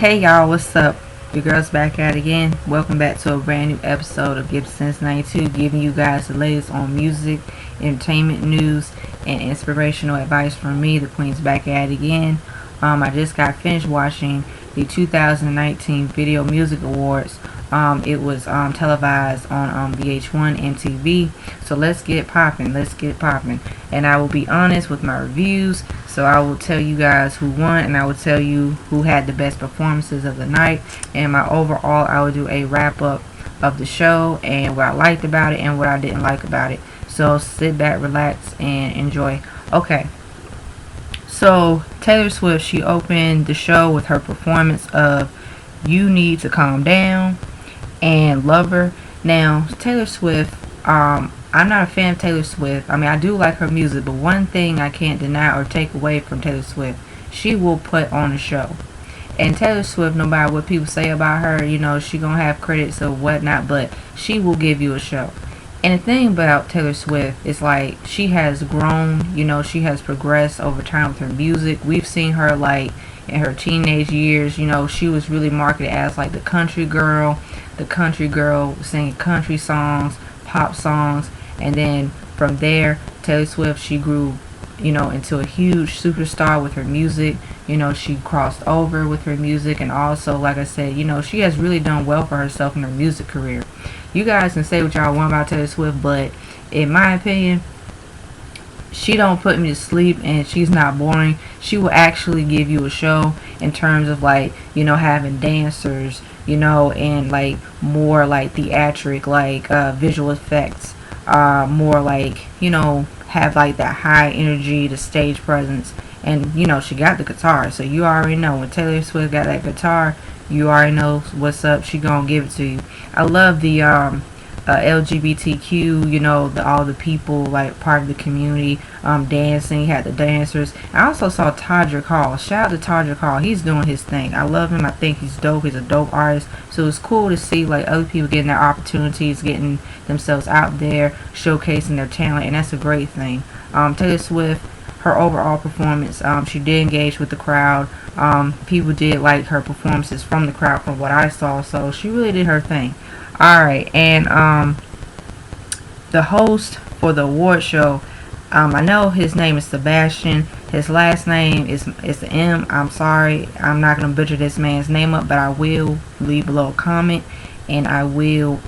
Hey y'all, what's up? Your girl's back at it again. Welcome back to a brand new episode of Gibson's 92, giving you guys the latest on music, entertainment news, and inspirational advice from me, the Queen's back at it again. I just got finished watching the 2019 Video Music Awards. It was televised on VH1 MTV. So let's get popping. Let's get popping. And I will be honest with my reviews. So I will tell you guys who won, and I will tell you who had the best performances of the night. And my overall, I will do a wrap up of the show and what I liked about it and what I didn't like about it. So sit back, relax, and enjoy. Okay. So Taylor Swift, she opened the show with her performance of "You Need to Calm Down" and "Lover." Now Taylor Swift, I'm not a fan of Taylor Swift. I mean, I do like her music, but one thing I can't deny or take away from Taylor Swift, she will put on a show. And Taylor Swift, no matter what people say about her, she gonna have critics or whatnot, but she will give you a show. And the thing about Taylor Swift is like she has grown, she has progressed over time with her music. We've seen her like in her teenage years, she was really marketed as like the country girl singing country songs, pop songs, and then from there, Taylor Swift, she grew, into a huge superstar with her music. She crossed over with her music, and also, like I said, she has really done well for herself in her music career. You guys can say what y'all want about Taylor Swift, but in my opinion, she don't put me to sleep, and she's not boring. She will actually give you a show in terms of like, having dancers, and like more like theatric, like visual effects, more like, have like that high energy, the stage presence. And she got the guitar, so you already know when Taylor Swift got that guitar, you already know what's up. She gonna give it to you. I love the LGBTQ, all the people like part of the community dancing. He had the dancers. I also saw Todrick Hall. Shout out to Todrick Hall. He's doing his thing. I love him. I think he's dope. He's a dope artist. So it's cool to see like other people getting their opportunities, getting themselves out there, showcasing their talent, and that's a great thing. Taylor Swift, her overall performance, she did engage with the crowd. People did like her performances from the crowd from what I saw, so she really did her thing. Alright, and the host for the award show, I know his name is Sebastian. His last name is the M. I'm sorry, I'm not going to butcher this man's name up, but I will leave below a comment, and I will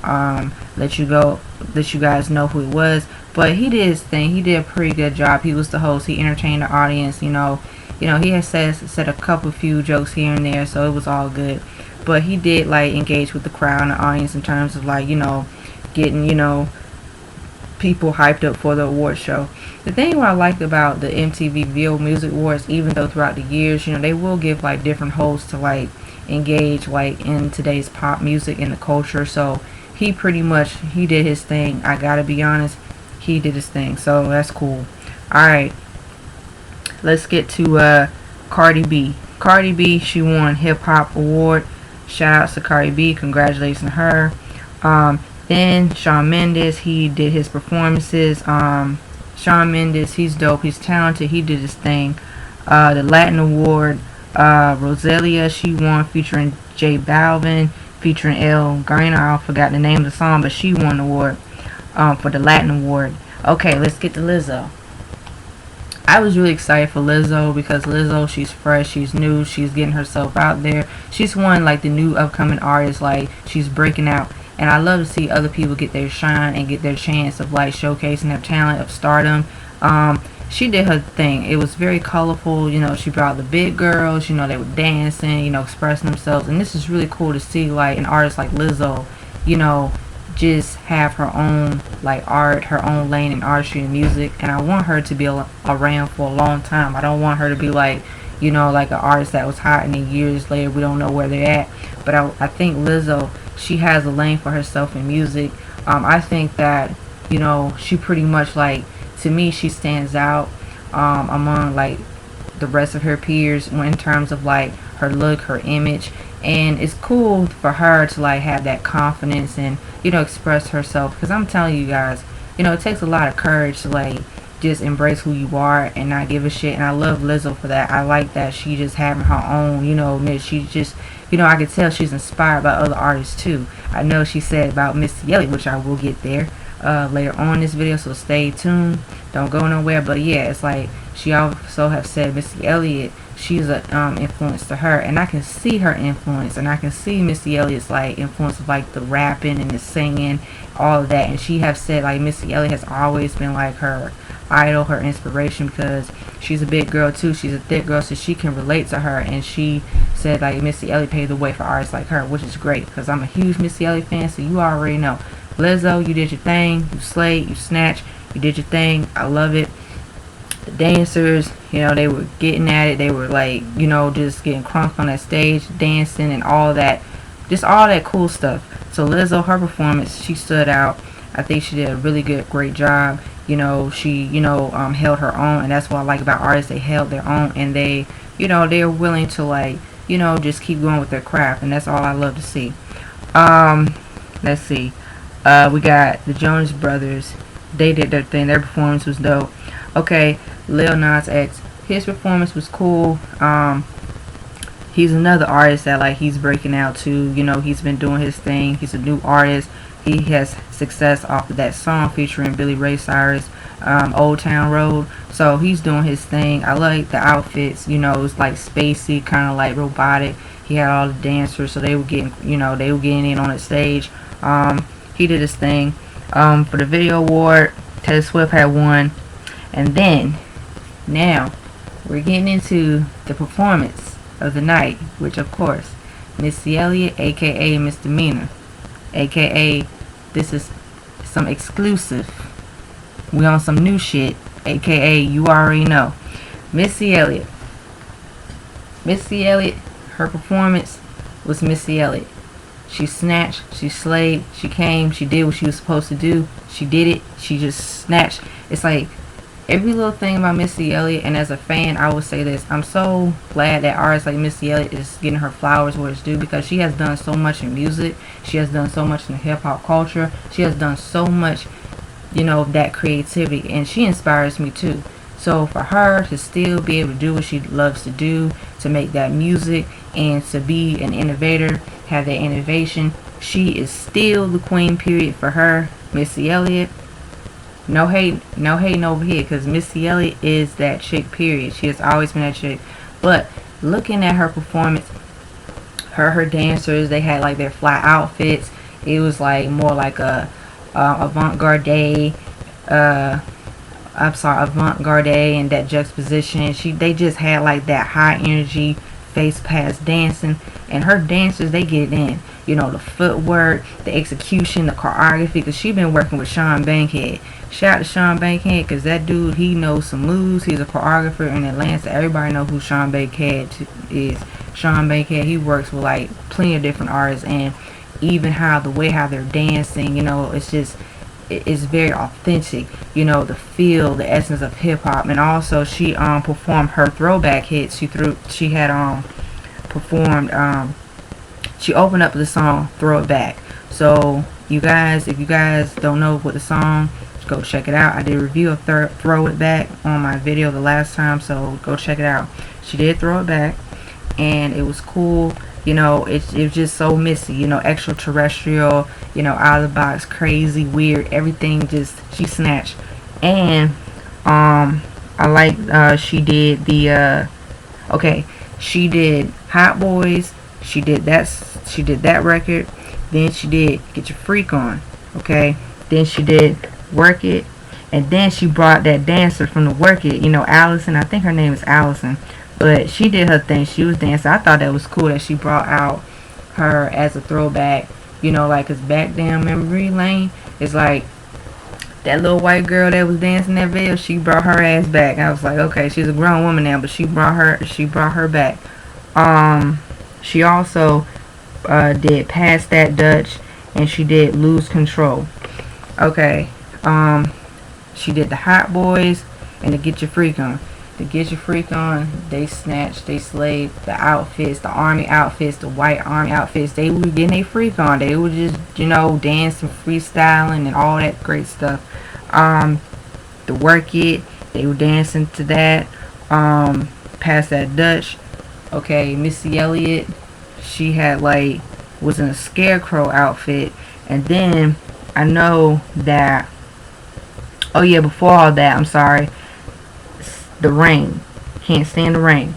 let you guys know who it was. But he did his thing. He did a pretty good job. He was the host. He entertained the audience. He had said a few jokes here and there, so it was all good. But he did like engage with the crowd and the audience in terms of like getting people hyped up for the award show. The thing what I liked about the MTV Video Music Awards, even though throughout the years they will give like different hosts to like engage like in today's pop music and the culture. So he did his thing. I gotta be honest, he did his thing. So that's cool. Alright, let's get to Cardi B. Cardi B, she won Hip Hop Award. Shout out to Cardi B. Congratulations to her. Then Shawn Mendes, he did his performances. Shawn Mendes, he's dope. He's talented. He did his thing. The Latin Award, Rosalia, she won featuring J Balvin, featuring El Grano. I forgot the name of the song, but she won the award for the Latin Award. Okay, let's get to Lizzo. I was really excited for Lizzo because Lizzo, she's fresh, she's new, she's getting herself out there. She's one like the new upcoming artist, like she's breaking out. And I love to see other people get their shine and get their chance of like showcasing their talent, of stardom. She did her thing. It was very colorful. She brought the big girls. They were dancing, expressing themselves. And this is really cool to see like an artist like Lizzo, just have her own like art, her own lane in artistry and music. And I want her to be around for a long time. I don't want her to be like like an artist that was hot and then years later we don't know where they're at. But I think Lizzo, she has a lane for herself in music. I think that she pretty much like, to me, she stands out among like the rest of her peers in terms of like her look, her image. And it's cool for her to like have that confidence and express herself, because I'm telling you guys, it takes a lot of courage to like just embrace who you are and not give a shit. And I love Lizzo for that. I like that she just having her own, niche. She just, I could tell she's inspired by other artists too. I know she said about Missy Elliott, which I will get there later on in this video, so stay tuned. Don't go nowhere. But yeah, it's like she also have said Missy Elliott, she's a influence to her, and I can see her influence, and I can see Missy Elliott's like influence of like the rapping and the singing, all of that. And she have said like Missy Elliott has always been like her idol, her inspiration, because she's a big girl too. She's a thick girl, so she can relate to her. And she said like Missy Elliott paved the way for artists like her, which is great because I'm a huge Missy Elliott fan, so you already know. Lizzo, you did your thing, you slayed, you snatched, you did your thing. I love it. The dancers, they were getting at it. They were like, just getting crunk on that stage, dancing and all that, just all that cool stuff. So Lizzo, her performance, she stood out. I think she did a really great job. She, held her own, and that's what I like about artists. They held their own, and they, they're willing to like, just keep going with their craft, and that's all I love to see. Let's see. We got the Jonas Brothers. They did their thing. Their performance was dope. Okay, Lil Nas X. His performance was cool. He's another artist that like he's breaking out too. He's been doing his thing. He's a new artist. He has success off of that song featuring Billy Ray Cyrus, Old Town Road. So he's doing his thing. I like the outfits. It's like spacey, kind of like robotic. He had all the dancers, so they were getting, they were getting in on the stage. He did his thing. For the video award, Taylor Swift had won. And then, now, we're getting into the performance of the night, which of course, Missy Elliott, aka Misdemeanor, aka this is some exclusive. We on some new shit, aka you already know. Missy Elliott, her performance was Missy Elliott. She snatched, she slayed, she came, she did what she was supposed to do. She did it, she just snatched. It's like every little thing about Missy Elliott, and as a fan, I will say this. I'm so glad that artists like Missy Elliott is getting her flowers where it's due, because she has done so much in music. She has done so much in the hip-hop culture. She has done so much, that creativity, and she inspires me too. So for her to still be able to do what she loves to do, to make that music, and to be an innovator, have that innovation, she is still the queen, period, for her. Missy Elliott, no hating over here, because Missy Elliott is that chick, period. She has always been that chick. But looking at her performance, her dancers, they had like their fly outfits. It was like more like a avant-garde, avant-garde, and that juxtaposition. They just had like that high energy face pass dancing, and her dancers, they get it in. The footwork, the execution, the choreography, because she been working with Sean Bankhead. Shout out to Sean Bankhead, because that dude, he knows some moves. He's a choreographer in Atlanta. Everybody know who Sean Bankhead is. Sean Bankhead, he works with like plenty of different artists, and even how they're dancing, it's just, it's very authentic, the feel, the essence of hip-hop. And also she performed her throwback hits. She had performed, she opened up the song Throw It Back. So you guys, if you guys don't know what the song, go check it out. I did a review of Throw It Back on my video the last time, so go check it out. She did Throw It Back, and it was cool. It was just so Missy, extraterrestrial, out of the box, crazy, weird, everything. Just, she snatched. And I like she did the okay, she did Hot Boys. She did that record. Then she did Get Your Freak On. Okay. Then she did Work It. And then she brought that dancer from the Work It, Allison. I think her name is Allison. But she did her thing. She was dancing. I thought that was cool that she brought out her as a throwback. Like, cause back down memory lane, it's like that little white girl that was dancing that video. She brought her ass back. I was like, okay, she's a grown woman now, but she brought her back. She also did Pass That Dutch, and she did Lose Control. Okay. She did the Hot Boys and the Get Your Freak On. The Get Your Freak On, they snatched, they slayed. The outfits, the army outfits, the white army outfits, they were getting their freak on. They were just, dancing, freestyling, and all that great stuff. The Work It, They were dancing to that. Past that Dutch. Okay, Missy Elliott, she had like was in a scarecrow outfit, and then I know that. Oh yeah, before all that, I'm sorry. The rain, can't stand the rain.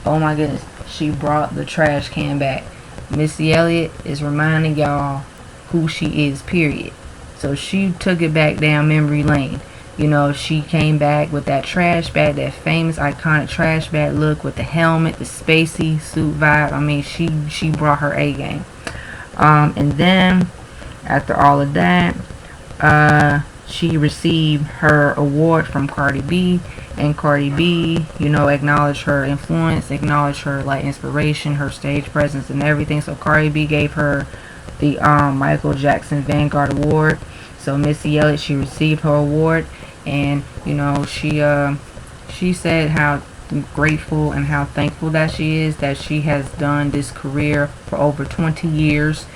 Oh my goodness, she brought the trash can back. Missy Elliott is reminding y'all who she is. Period. So she took it back down memory lane. You know, she came back with that trash bag, that famous iconic trash bag look with the helmet, the spacey suit vibe. I mean, she brought her A game. And then after all of that, she received her award from Cardi B, and Cardi B, you know, acknowledged her influence, acknowledged her like inspiration, her stage presence, and everything. So Cardi B gave her the Michael Jackson Vanguard Award. So Missy Elliott, she received her award, and you know, she said how grateful and how thankful that she is that she has done this career for over 20 years.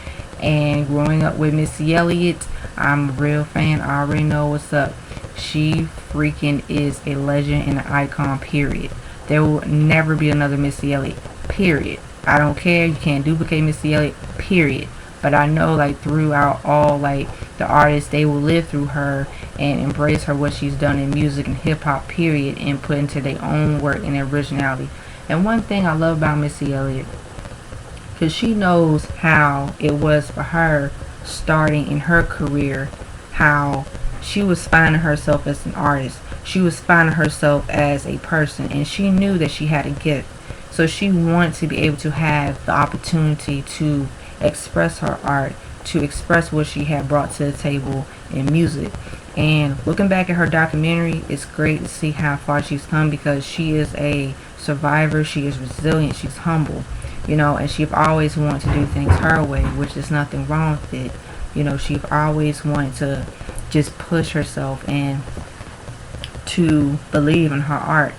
And growing up with Missy Elliott, I'm a real fan. I already know what's up. She freaking is a legend and an icon, period. There will never be another Missy Elliott, period. I don't care. You can't duplicate Missy Elliott, period. But I know like throughout all like the artists, they will live through her and embrace her, what she's done in music and hip hop, period, and put into their own work and originality. And one thing I love about Missy Elliott, because she knows how it was for her starting in her career, how she was finding herself as an artist, she was finding herself as a person, and she knew that she had a gift. So she wanted to be able to have the opportunity to express her art, to express what she had brought to the table in music. And looking back at her documentary, it's great to see how far she's come, because she is a survivor, she is resilient, she's humble. You know, and she always wanted to do things her way, which is nothing wrong with it. You know, she always wanted to just push herself and to believe in her art.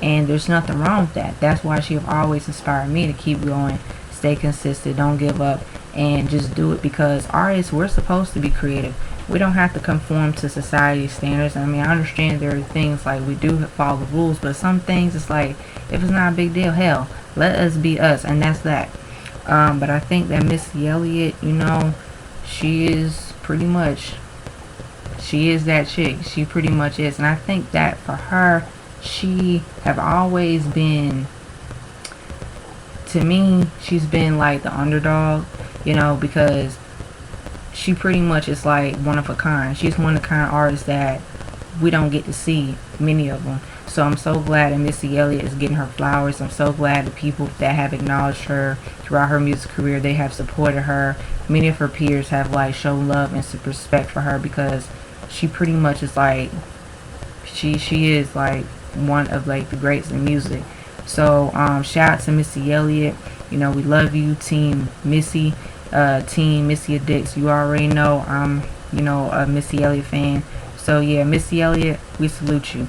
And there's nothing wrong with that. That's why she always inspired me to keep going, stay consistent, don't give up, and just do it, because artists, we're supposed to be creative. We don't have to conform to society's standards. I mean, I understand there are things like we do follow the rules, but some things it's like, if it's not a big deal, hell, let us be us, and that's that. But I think that Missy Elliott, you know, she is that chick. She pretty much is. And I think that for her, she have always been, to me, she's been like the underdog, you know, because she pretty much is like one of a kind. She's one of the kind of artists that we don't get to see, many of them. So I'm so glad that Missy Elliott is getting her flowers. I'm so glad the people that have acknowledged her throughout her music career, they have supported her. Many of her peers have like shown love and some respect for her, because she pretty much is like, she is like one of like the greats in music. So shout out to Missy Elliott. You know, we love you, Team Missy, Team Missy Addicts. You already know I'm, you know, a Missy Elliott fan. So yeah, Missy Elliott, we salute you.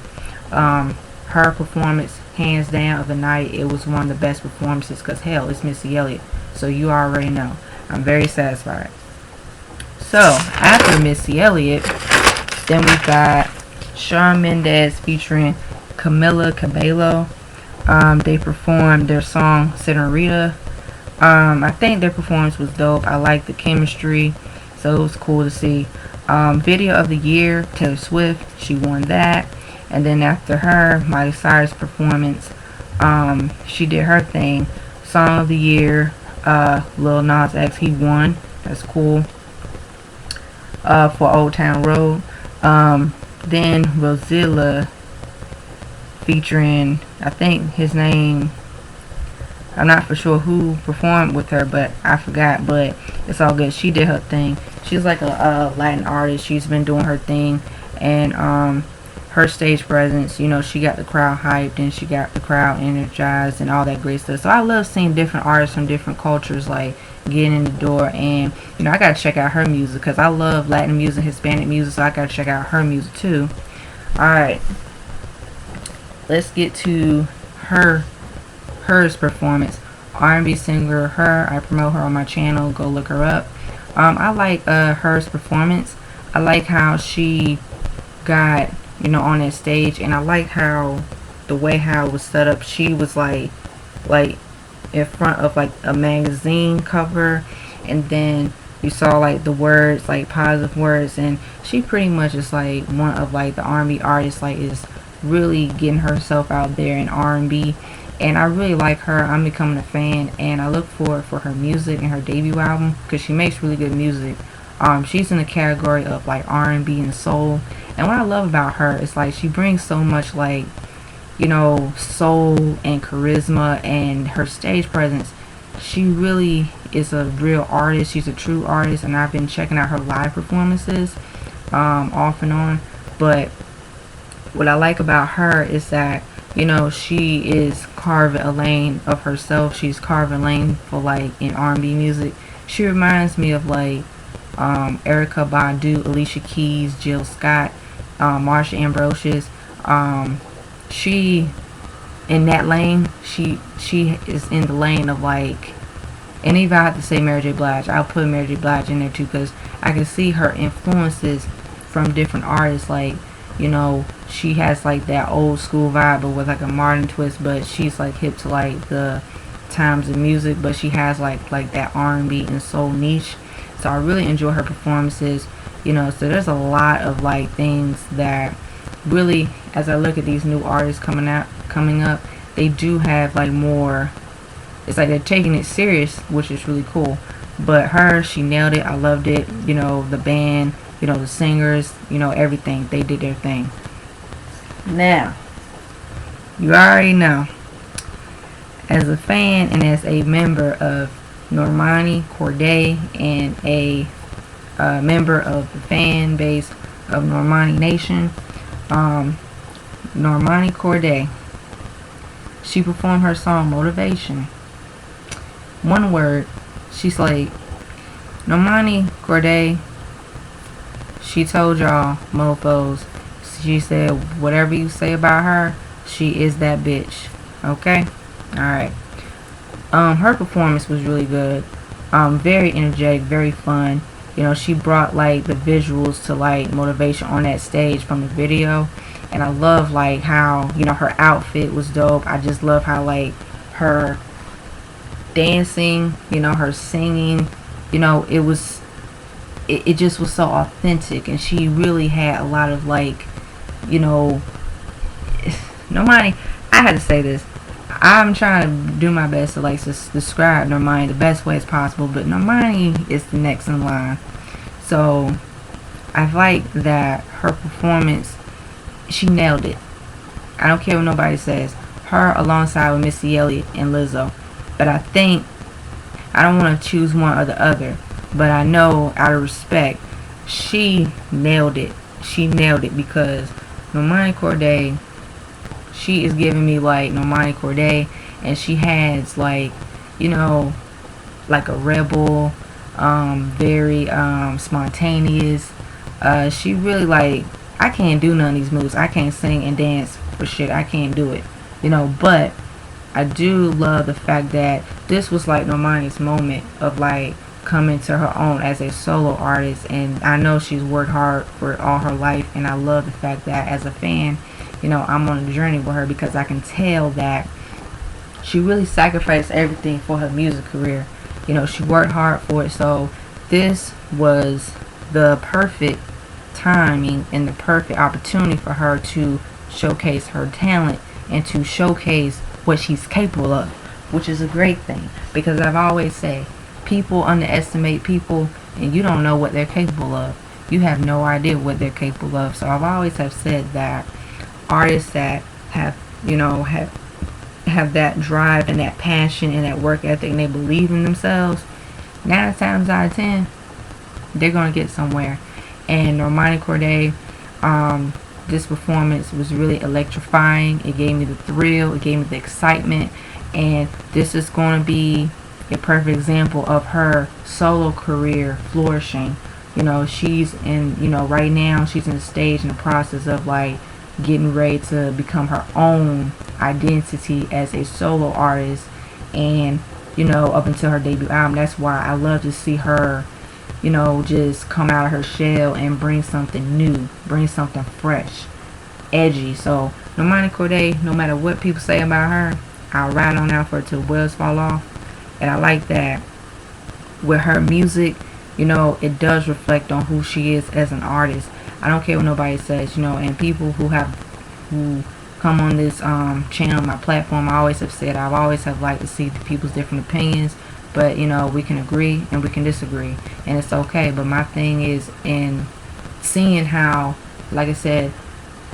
Her performance, hands down, of the night, it was one of the best performances, because hell, it's Missy Elliott. So you already know. I'm very satisfied. So after Missy Elliott, then we got Shawn Mendes featuring Camila Cabello. They performed their song Senorita. I think their performance was dope. I liked the chemistry, so it was cool to see. Video of the year, Taylor Swift, she won that. And then after her, Miley Cyrus performance, she did her thing. Song of the year, Lil Nas X, he won. That's cool. For Old Town Road. Then Rosilla featuring, I think his name, I'm not for sure who performed with her, but I forgot, but it's all good. She did her thing. She's like a Latin artist. She's been doing her thing, and her stage presence, you know, she got the crowd hyped and she got the crowd energized and all that great stuff. So I love seeing different artists from different cultures like getting in the door, and you know, I gotta check out her music because I love Latin music, Hispanic music, so I gotta check out her music too. Alright, let's get to hers performance. R&B singer, her, I promote her on my channel, go look her up. I like hers performance. I like how she got on that stage. And I like how the way how it was set up. She was like in front of like a magazine cover, and then you saw like the words, like positive words, and she pretty much is like one of like the R&B artists, like is really getting herself out there in R&B. And I really like her. I'm becoming a fan, and I look forward for her music and her debut album because she makes really good music. She's in the category of like R&B and soul, and what I love about her is like she brings so much like soul and charisma, and her stage presence. She really is a real artist. She's a true artist, and I've been checking out her live performances off and on. But what I like about her is that she is carving a lane of herself. She's carving a lane for like in R&B music. She reminds me of like Erica Badu, Alicia Keys, Jill Scott, Marsha Ambrosius. She in that lane. She is in the lane of like, and even I have to say Mary J. Blige. I'll put Mary J. Blige in there too because I can see her influences from different artists. Like she has like that old school vibe, but with like a modern twist. But she's like hip to like the times of music, but she has like that R&B and soul niche. So I really enjoy her performances. So there's a lot of like things that really, as I look at these new artists coming up, they do have like more. It's like they're taking it serious, which is really cool. But her, she nailed it. I loved it. The band, the singers, everything. They did their thing. Now, you already know, as a fan and as a member of Normani Corday and a member of the fan base of Normani Nation, Normani Corday, she performed her song Motivation. One word, she's like, Normani Corday, she told y'all mofos, she said whatever you say about her, she is that bitch. Okay? Alright. Her performance was really good. Very energetic, very fun. She brought like the visuals to like Motivation on that stage from the video. And I love like how, her outfit was dope. I just love how like her dancing, her singing, it just was so authentic. And she really had a lot of like, Normani, I had to say this. I'm trying to do my best to like describe Normani the best way as possible, but Normani is the next in line. So I like that her performance, she nailed it. I don't care what nobody says. Her alongside with Missy Elliott and Lizzo. But I think I don't want to choose one or the other, but I know out of respect, she nailed it. She nailed it because Normani Corday, she is giving me like Normani Corday, and she has like, like a rebel, very spontaneous. She really like, I can't do none of these moves. I can't sing and dance for shit. I can't do it, but I do love the fact that this was like Normani's moment of like coming to her own as a solo artist. And I know she's worked hard for all her life, and I love the fact that as a fan, I'm on a journey with her because I can tell that she really sacrificed everything for her music career. She worked hard for it. So this was the perfect timing and the perfect opportunity for her to showcase her talent and to showcase what she's capable of, which is a great thing, because I've always said people underestimate people, and you don't know what they're capable of. You have no idea what they're capable of. So I've always have said that artists that have have that drive and that passion and that work ethic, and they believe in themselves, 9 times out of 10 they're gonna get somewhere. And Normani Corday, this performance was really electrifying. It gave me the thrill, it gave me the excitement, and this is going to be a perfect example of her solo career flourishing. She's in, right now she's in the stage in the process of like getting ready to become her own identity as a solo artist, and up until her debut album. That's why I love to see her just come out of her shell and bring something new, bring something fresh. edgy. So Normani Corday, no matter what people say about her, I'll ride on out for it till the wheels fall off. And I like that with her music, it does reflect on who she is as an artist. I don't care what nobody says, and people who come on this channel, my platform, I always have said I've always have liked to see people's different opinions, but we can agree and we can disagree, and it's okay. But my thing is in seeing how, like I said,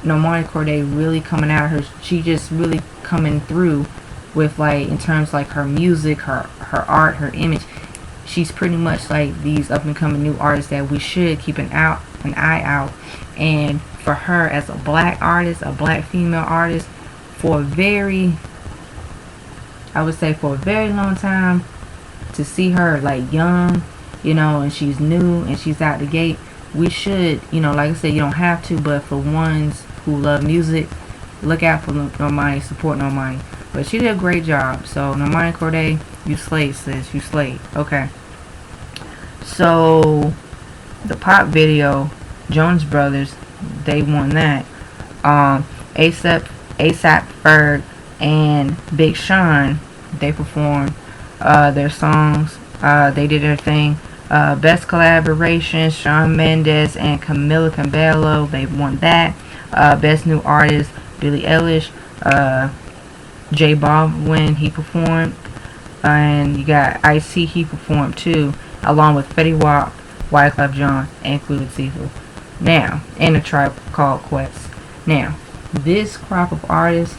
Normani Corday really coming out of her, she just really coming through with, like, in terms like her music, her art, her image. She's pretty much like these up and coming new artists that we should keep an eye out. And for her as a black artist, a black female artist, for a very, I would say for a very long time, to see her like young, and she's new and she's out the gate, we should, like I said, you don't have to, but for ones who love music, look out for Normani, support Normani. But she did a great job. So Normani Corday, you slayed, sis. You slayed. Okay. So the pop video, Jonas Brothers, they won that. ASAP Ferg and Big Sean, they performed their songs. They did their thing. Best collaboration, Shawn Mendes and Camila Cabello, they won that. Best new artist, Billie Eilish. J Balvin, he performed. And you got Ice-T, he performed too, along with Fetty Wap, Wyclef Jean, and Queen Latifah. Now, and A Tribe Called Quest. Now, this crop of artists,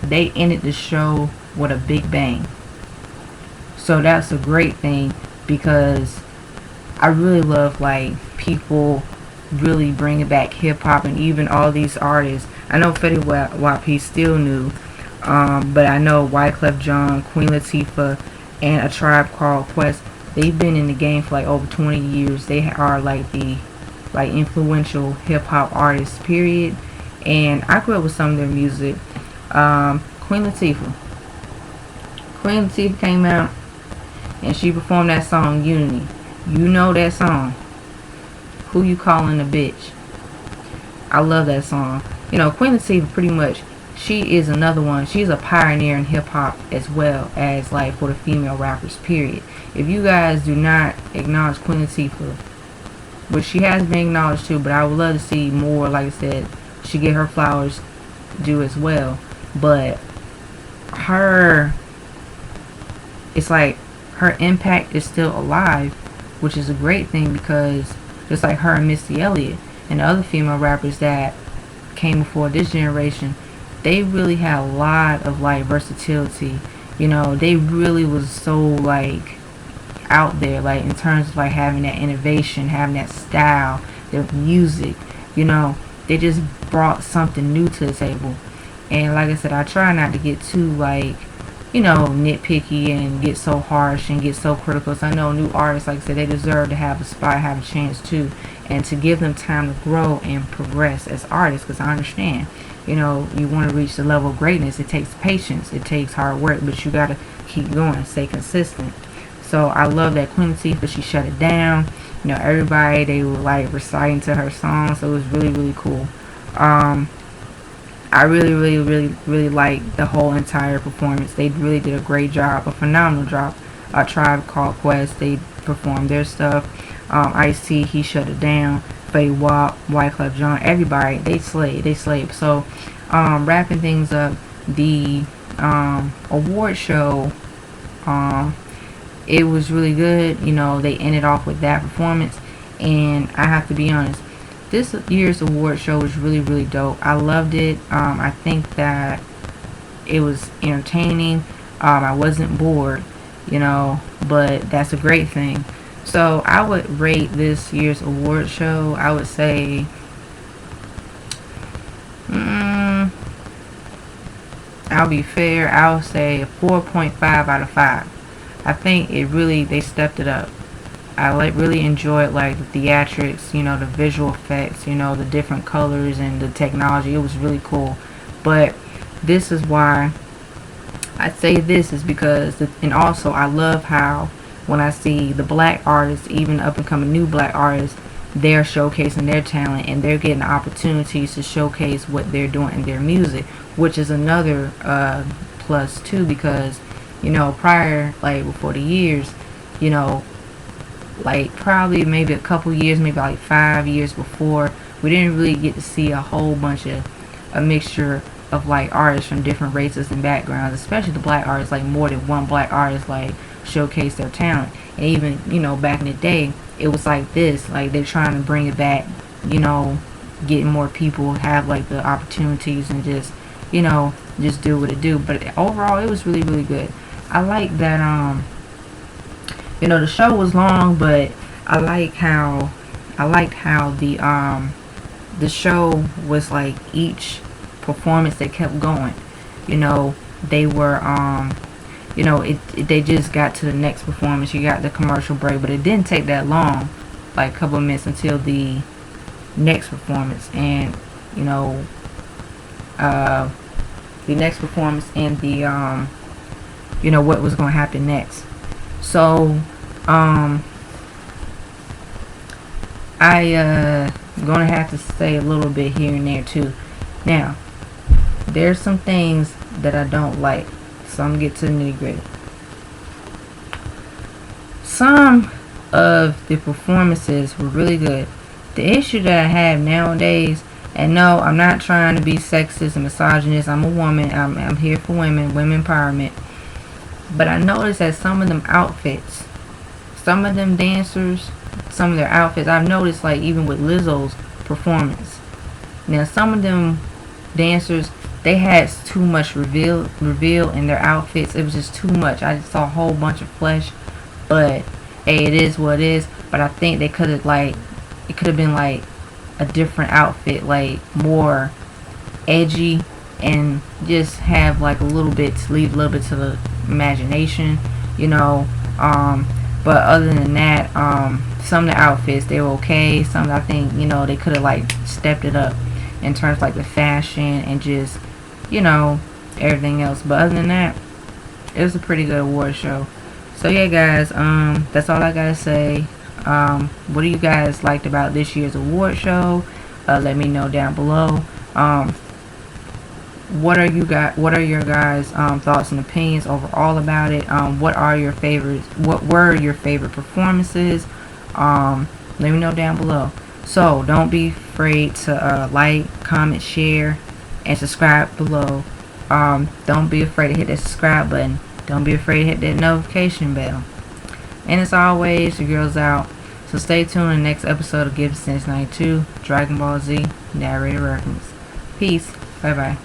they ended the show with a big bang. So that's a great thing, because I really love, like, people really bringing back hip-hop, and even all these artists. I know Fetty Wap, he's still new, but I know Wyclef Jean, Queen Latifah, and A Tribe Called Quest, they've been in the game for like over 20 years. They are like the influential hip-hop artists, period. And I grew up with some of their music. Queen Latifah came out and she performed that song Unity. You know that song, Who You Calling a Bitch. I love that song. Queen Latifah, pretty much, she is another one. She's a pioneer in hip-hop as well as, like, for the female rappers, period. If you guys do not acknowledge Queen Latifah, which she has been acknowledged too, but I would love to see more, like I said, she get her flowers due as well. But it's like her impact is still alive, which is a great thing, because just like her and Missy Elliott and the other female rappers that came before this generation, they really had a lot of, like, versatility. They really was so, like, out there, like, in terms of, like, having that innovation, having that style, their music. They just brought something new to the table. And like I said, I try not to get too, like, nitpicky and get so harsh and get so critical. So I know new artists, like I said, they deserve to have a spot, have a chance too, and to give them time to grow and progress as artists, because I understand, you want to reach the level of greatness. It takes patience, it takes hard work, but you got to keep going, stay consistent. So I love that Queen Latifah, she shut it down. Everybody, they were, like, reciting to her songs, so it was really, really cool. I really, really, really, really liked the whole entire performance. They really did a great job, a phenomenal job. A Tribe Called Quest, they performed their stuff. Ice-T, he shut it down. Fetty Wap, Wyclef Jean, everybody, they slayed. So, wrapping things up, the award show, it was really good. They ended off with that performance, and I have to be honest, this year's award show was really, really dope. I loved it. I think that it was entertaining. I wasn't bored, but that's a great thing. So I would rate this year's award show, I would say, I'll be fair, I'll say a 4.5 out of 5. I think they stepped it up. I really enjoyed, like, the theatrics, the visual effects, the different colors and the technology. It was really cool. But this is why I say this, is because, and also I love how when I see the black artists, even up and coming new black artists, they're showcasing their talent and they're getting opportunities to showcase what they're doing in their music, which is another plus too, because prior, like before the years, you know like probably maybe a couple years, maybe like 5 years before, we didn't really get to see a whole bunch of a mixture of like artists from different races and backgrounds, especially the black artists, like more than one black artist like showcase their talent. And even back in the day, it was like this, like they're trying to bring it back, you know getting more people have like the opportunities and just do what it do. But overall, it was really, really good. I like that the show was long, but I liked how the show was like each performance that kept going. They were they just got to the next performance. You got the commercial break, but it didn't take that long, like a couple of minutes until the next performance. And the next performance and the what was going to happen next. So I gonna have to say a little bit here and there too. Now, there's some things that I don't like, so I'm gonna get to the nitty gritty. Some of the performances were really good. The issue that I have nowadays, and no, I'm not trying to be sexist and misogynist. I'm a woman. I'm here for women empowerment. But I noticed that some of them outfits, some of them dancers, some of their outfits, I've noticed, like even with Lizzo's performance. Now, some of them dancers, they had too much reveal in their outfits. It was just too much. I just saw a whole bunch of flesh. But hey, it is what it is. But I think they could have it could have been like a different outfit, like more edgy, and just have like a little bit to leave a little bit to the imagination, but other than that, some of the outfits, they were okay. Some, I think, they could have like stepped it up in terms of like the fashion and just everything else. But other than that, it was a pretty good award show. So yeah, guys, that's all I gotta say. What do you guys liked about this year's award show? Let me know down below. What are your guys thoughts and opinions overall about it? What were your favorite performances? Let me know down below. So don't be afraid to like, comment, share, and subscribe below. Don't be afraid to hit that subscribe button. Don't be afraid to hit that notification bell. And as always, your girl's out. So stay tuned in the next episode of Give Since 92 Dragon Ball Z Narrator Reference. Peace. Bye bye.